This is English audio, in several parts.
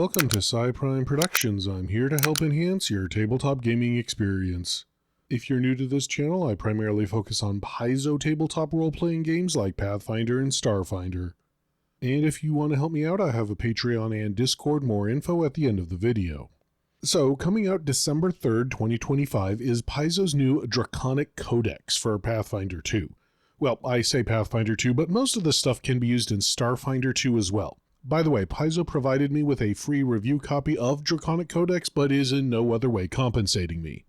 Welcome to SciPrime Productions. I'm here to help enhance your tabletop gaming experience. If you're new to this channel, I primarily focus on Paizo tabletop role-playing games like Pathfinder and Starfinder. And if you want to help me out, I have a Patreon and Discord, more info at the end of the video. So, coming out December 3rd, 2025 is Paizo's new Draconic Codex for Pathfinder 2. Well, I say Pathfinder 2, but most of this stuff can be used in Starfinder 2 as well. By the way, Paizo provided me with a free review copy of Draconic Codex, but is in no other way compensating me.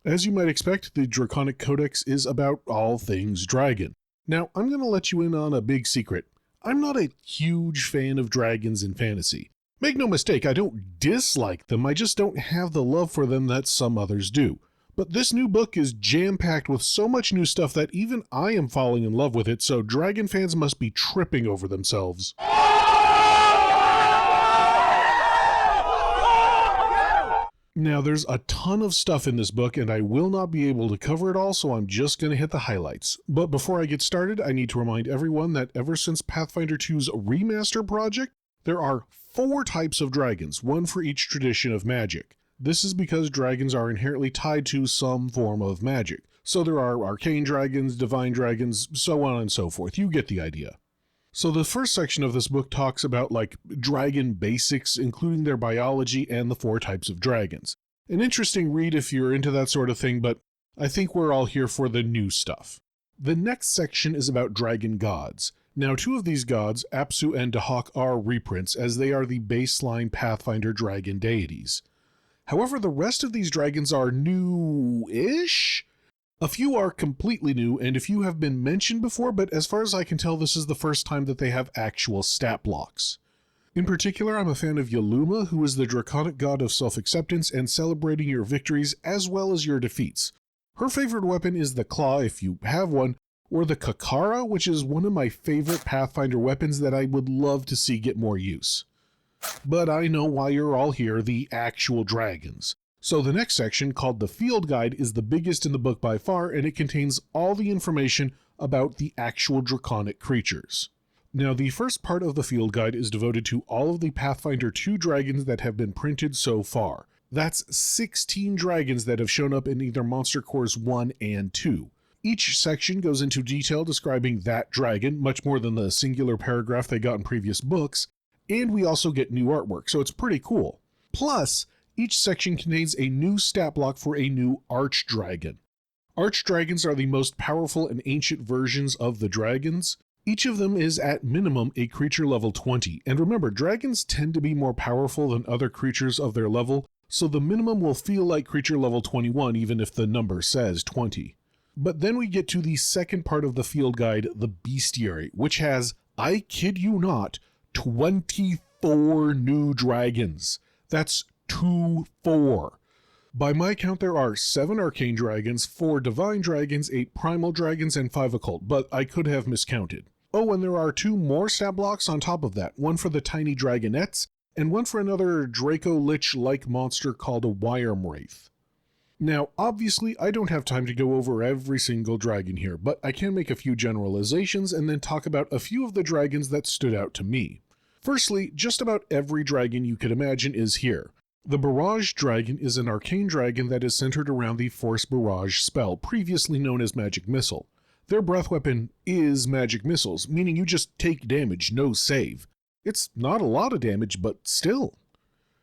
As you might expect, the Draconic Codex is about all things dragon. Now, I'm going to let you in on a big secret. I'm not a huge fan of dragons in fantasy. Make no mistake, I don't dislike them, I just don't have the love for them that some others do. But this new book is jam-packed with so much new stuff that even I am falling in love with it, so dragon fans must be tripping over themselves. Now, there's a ton of stuff in this book, and I will not be able to cover it all, so I'm just going to hit the highlights. But before I get started, I need to remind everyone that ever since Pathfinder 2's remaster project, there are 4 types of dragons, one for each tradition of magic. This is because dragons are inherently tied to some form of magic. So there are arcane dragons, divine dragons, so on and so forth. You get the idea. So the first section of this book talks about dragon basics, including their biology and the 4 types of dragons. An interesting read if you're into that sort of thing, but I think we're all here for the new stuff. The next section is about dragon gods. Now, 2 of these gods, Apsu and Dahak, are reprints, as they are the baseline Pathfinder dragon deities. However, the rest of these dragons are new-ish? A few are completely new, and a few have been mentioned before, but as far as I can tell, this is the first time that they have actual stat blocks. In particular, I'm a fan of Yaluma, who is the draconic god of self-acceptance and celebrating your victories as well as your defeats. Her favorite weapon is the claw, if you have one, or the kakara, which is one of my favorite Pathfinder weapons that I would love to see get more use. But I know why you're all here, the actual dragons. So the next section, called the Field Guide, is the biggest in the book by far, and it contains all the information about the actual draconic creatures. Now, the first part of the Field Guide is devoted to all of the Pathfinder 2 dragons that have been printed so far. That's 16 dragons that have shown up in either Monster Cores 1 and 2. Each section goes into detail describing that dragon, much more than the singular paragraph they got in previous books, and we also get new artwork, so it's pretty cool. Plus, each section contains a new stat block for a new archdragon. Archdragons are the most powerful and ancient versions of the dragons. Each of them is at minimum a creature level 20, and remember, dragons tend to be more powerful than other creatures of their level, so the minimum will feel like creature level 21 even if the number says 20. But then we get to the second part of the field guide, the Bestiary, which has, I kid you not, 24 new dragons. That's 4. By my count, there are 7 arcane dragons, 4 divine dragons, 8 primal dragons, and 5 occult, but I could have miscounted. Oh, and there are 2 more stat blocks on top of that, one for the tiny dragonettes, and one for another Draco Lich-like monster called a Wyrm Wraith. Now, obviously, I don't have time to go over every single dragon here, but I can make a few generalizations and then talk about a few of the dragons that stood out to me. Firstly, just about every dragon you could imagine is here. The Barrage Dragon is an arcane dragon that is centered around the Force Barrage spell, previously known as Magic Missile. Their breath weapon is magic missiles, meaning you just take damage, no save. It's not a lot of damage, but still.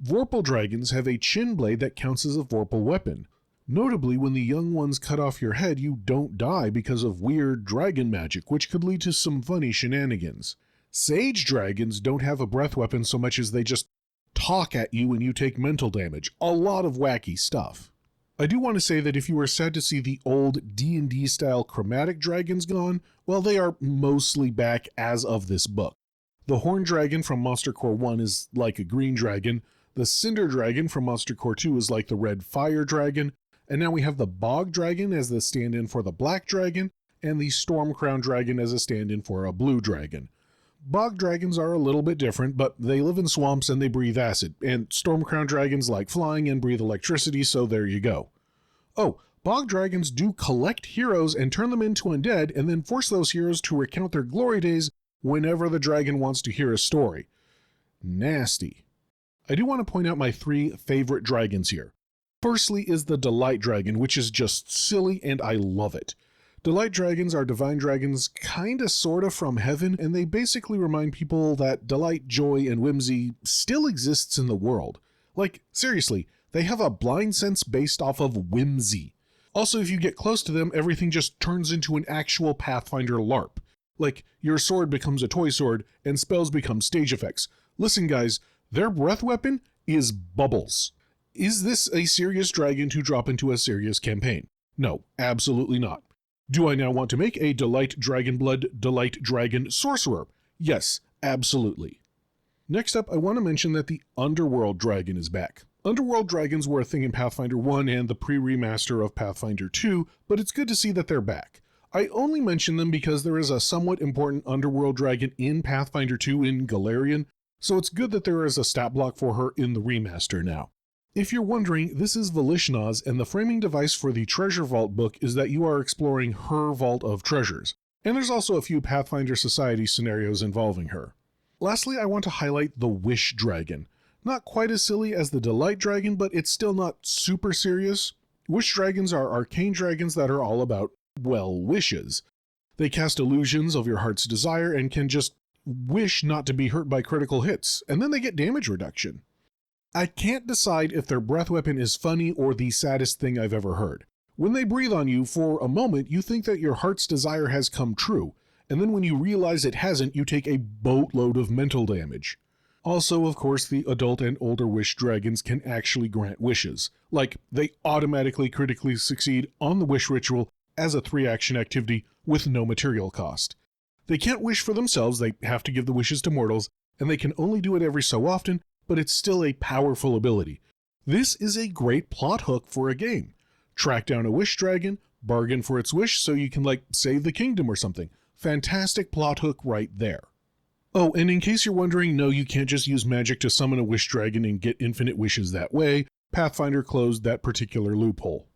Vorpal dragons have a chin blade that counts as a Vorpal weapon. Notably, when the young ones cut off your head, you don't die because of weird dragon magic, which could lead to some funny shenanigans. Sage dragons don't have a breath weapon so much as they just talk at you and you take mental damage. A lot of wacky stuff. I do want to say that if you were sad to see the old D&D style chromatic dragons gone, well, they are mostly back as of this book. The Horned Dragon from Monster Core 1 is like a green dragon, the Cinder Dragon from Monster Core 2 is like the red fire dragon, and now we have the Bog Dragon as the stand-in for the black dragon, and the Stormcrown Dragon as a stand-in for a blue dragon. Bog dragons are a little bit different, but they live in swamps and they breathe acid, and Stormcrown dragons like flying and breathe electricity, so there you go. Oh, bog dragons do collect heroes and turn them into undead, and then force those heroes to recount their glory days whenever the dragon wants to hear a story. Nasty. I do want to point out my 3 favorite dragons here. Firstly is the Delight Dragon, which is just silly and I love it. Delight Dragons are divine dragons kinda sorta from heaven, and they basically remind people that delight, joy, and whimsy still exists in the world. Like, seriously, they have a blind sense based off of whimsy. Also, if you get close to them, everything just turns into an actual Pathfinder LARP. Like, your sword becomes a toy sword, and spells become stage effects. Listen guys, their breath weapon is bubbles. Is this a serious dragon to drop into a serious campaign? No, absolutely not. Do I now want to make a Delight Dragonblood Delight Dragon Sorcerer? Yes, absolutely. Next up, I want to mention that the Underworld Dragon is back. Underworld Dragons were a thing in Pathfinder 1 and the pre-remaster of Pathfinder 2, but it's good to see that they're back. I only mention them because there is a somewhat important Underworld Dragon in Pathfinder 2 in Galarian, so it's good that there is a stat block for her in the remaster now. If you're wondering, this is Valishna's, and the framing device for the Treasure Vault book is that you are exploring her vault of treasures. And there's also a few Pathfinder Society scenarios involving her. Lastly, I want to highlight the Wish Dragon. Not quite as silly as the Delight Dragon, but it's still not super serious. Wish Dragons are arcane dragons that are all about, well, wishes. They cast illusions of your heart's desire and can just wish not to be hurt by critical hits, and then they get damage reduction. I can't decide if their breath weapon is funny or the saddest thing I've ever heard. When they breathe on you, for a moment you think that your heart's desire has come true, and then when you realize it hasn't, you take a boatload of mental damage. Also, of course, the adult and older wish dragons can actually grant wishes. Like, they automatically critically succeed on the wish ritual as a 3-action activity with no material cost. They can't wish for themselves, they have to give the wishes to mortals, and they can only do it every so often, but it's still a powerful ability. This is a great plot hook for a game. Track down a wish dragon, bargain for its wish so you can, like, save the kingdom or something. Fantastic plot hook right there. Oh, and in case you're wondering, no, you can't just use magic to summon a wish dragon and get infinite wishes that way. Pathfinder closed that particular loophole.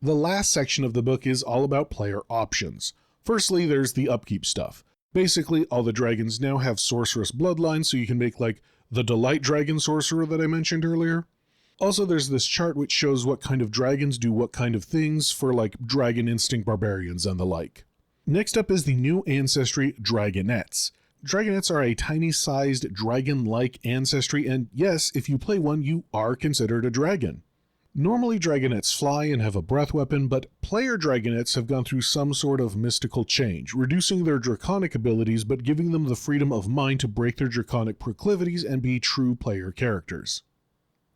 The last section of the book is all about player options. Firstly, there's the upkeep stuff. Basically, all the dragons now have sorceress bloodlines, so you can make, like, the Delight Dragon Sorcerer that I mentioned earlier. Also, there's this chart which shows what kind of dragons do what kind of things for, like, Dragon Instinct Barbarians and the like. Next up is the new ancestry, Dragonettes. Dragonettes are a tiny-sized dragon-like ancestry, and yes, if you play one, you are considered a dragon. Normally, Dragonettes fly and have a breath weapon, but player Dragonettes have gone through some sort of mystical change, reducing their draconic abilities but giving them the freedom of mind to break their draconic proclivities and be true player characters.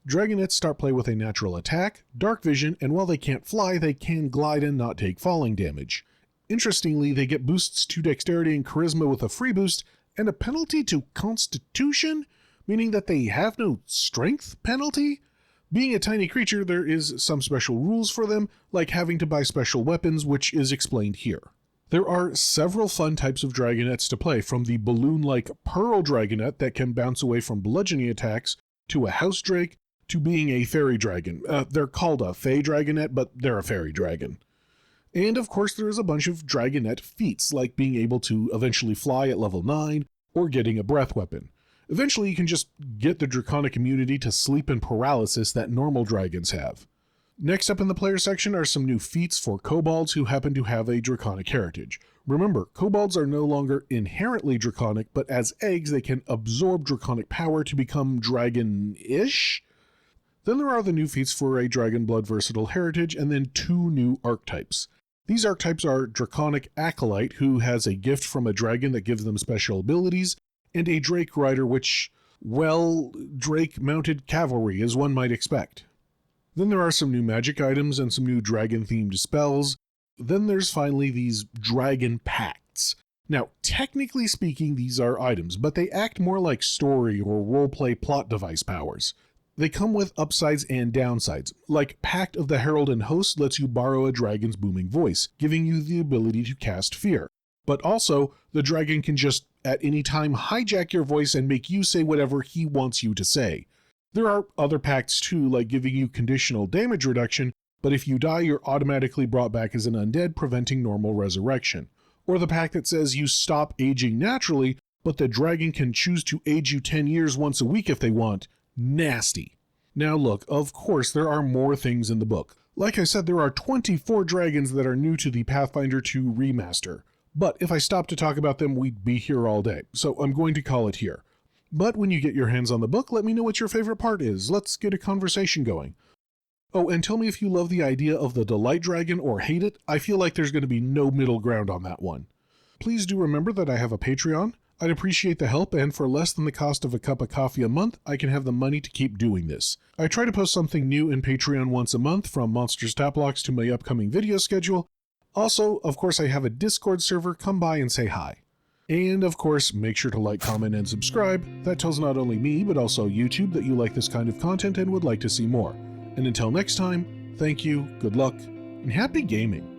Dragonettes start play with a natural attack, dark vision, and while they can't fly, they can glide and not take falling damage. Interestingly, they get boosts to dexterity and charisma with a free boost, and a penalty to constitution, meaning that they have no strength penalty? Being a tiny creature, there is some special rules for them, like having to buy special weapons, which is explained here. There are several fun types of Dragonettes to play, from the balloon-like Pearl Dragonette that can bounce away from bludgeoning attacks, to a House Drake, to being a Fairy Dragon. They're called a Fey Dragonette, but they're a Fairy Dragon. And of course there is a bunch of Dragonette feats, like being able to eventually fly at level 9, or getting a breath weapon. Eventually you can just get the draconic immunity to sleep and paralysis that normal dragons have. Next up in the player section are some new feats for kobolds who happen to have a draconic heritage. Remember, kobolds are no longer inherently draconic, but as eggs they can absorb draconic power to become dragon-ish? Then there are the new feats for a Dragonblood versatile heritage, and then 2 new archetypes. These archetypes are Draconic Acolyte, who has a gift from a dragon that gives them special abilities, and a Drake Rider which, well, Drake-mounted cavalry, as one might expect. Then there are some new magic items and some new dragon-themed spells. Then there's finally these Dragon Pacts. Now, technically speaking, these are items, but they act more like story or roleplay plot device powers. They come with upsides and downsides, like Pact of the Herald and Host lets you borrow a dragon's booming voice, giving you the ability to cast fear. But also, the dragon can just, at any time, hijack your voice and make you say whatever he wants you to say. There are other pacts too, like giving you conditional damage reduction, but if you die you're automatically brought back as an undead, preventing normal resurrection. Or the pact that says you stop aging naturally, but the dragon can choose to age you 10 years once a week if they want. Nasty. Now look, of course there are more things in the book. Like I said, there are 24 dragons that are new to the Pathfinder 2 remaster. But if I stopped to talk about them, we'd be here all day, so I'm going to call it here. But when you get your hands on the book, let me know what your favorite part is. Let's get a conversation going. Oh, and tell me if you love the idea of the Delight Dragon or hate it. I feel like there's going to be no middle ground on that one. Please do remember that I have a Patreon. I'd appreciate the help, and for less than the cost of a cup of coffee a month, I can have the money to keep doing this. I try to post something new in Patreon once a month, from Monster Stat Blocks to my upcoming video schedule. Also, of course, I have a Discord server. Come by and say hi. And of course, make sure to like, comment, and subscribe. That tells not only me, but also YouTube that you like this kind of content and would like to see more. And until next time, thank you, good luck, and happy gaming!